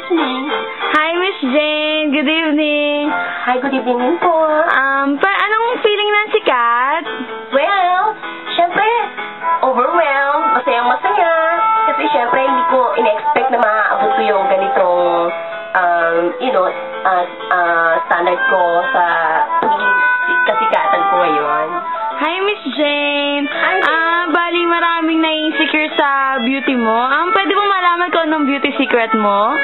evening. Hi, Miss Jane. Good evening. Hi, good evening po. Anong feeling ng sikat? Well, syempre, overwhelmed, masayang-masaya. Kasi syempre, hindi ko in-expect na maaabot ko yung ganitong, standard ko sa kasikatan ko ngayon. Hi, Miss Jane. Hi, Bali, maraming na-insecure sa beauty mo. Pwede mo malaman kung anong beauty secret mo?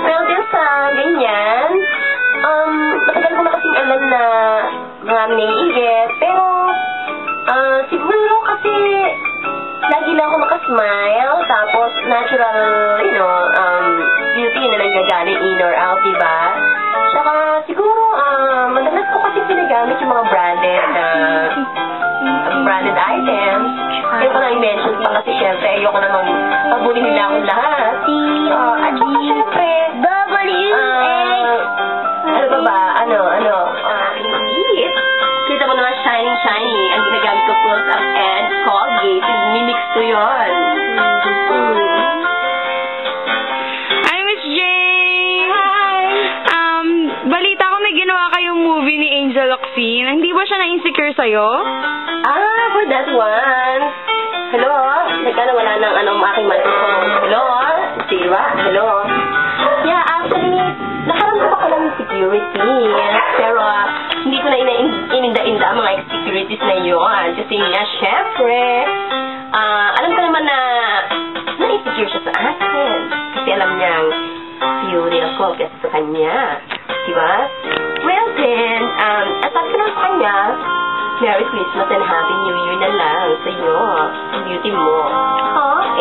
Well, din sa ganyan, matagal ko na kasing alam na marami naiigit, pero, siguro kasi, lagi lang ako makasmile, tapos natural, beauty na nanggagaling in or out, diba? Saka, siguro, madalas ko kasi pinagamit yung mga branded items. Yung parang i-mention pa kasi syempre, ayoko namang pabulin nila akong lahat. At saka syempre, indeed. Kita mo naman shiny. Ang ginagamit ko Close Up and Colgate. Mimix ko yun. Hi, Miss Jane. Hi. Balita ko may ginawa kayong movie ni Angel Locsin. Hindi ba siya na-insecure sa'yo? For that one. Hello? Nagkana-wala ng aking microphone. Hello? Sira? Hello? Yeah, actually, nakaramdam ako lang ng security. Pero, hindi ko na ininda-inda ang mga insecurities na yun. Kasi nga, syempre, alam ko naman na na-insecure siya sa akin. Kasi alam niyang beauty ako kasi sa kanya. Diba? Well then, sabi ko lang sa kanya, Merry Christmas and Happy New Year na lang sa iyo. Ang beauty mo.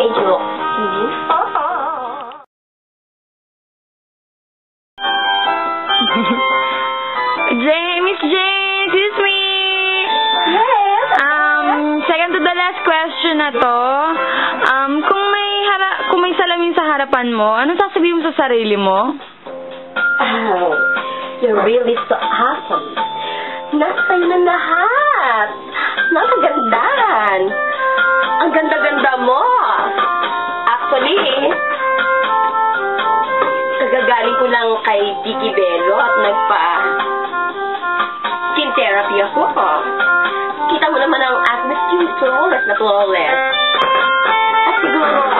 Angel Locsin. Miss Jane, excuse me. Yes. Second to the last question na to. Kung may salamin sa harapan mo, ano sasabihin mo sa sarili mo? Oh, you're really so awesome. Nasa sa'yo na lahat. Nakagandahan. Ang ganda-ganda mo. Actually, kagagaling ko lang kay Vicky Bello at skin therapy ako. Kita mo naman ang acne skin flawless na flawless. At siguro,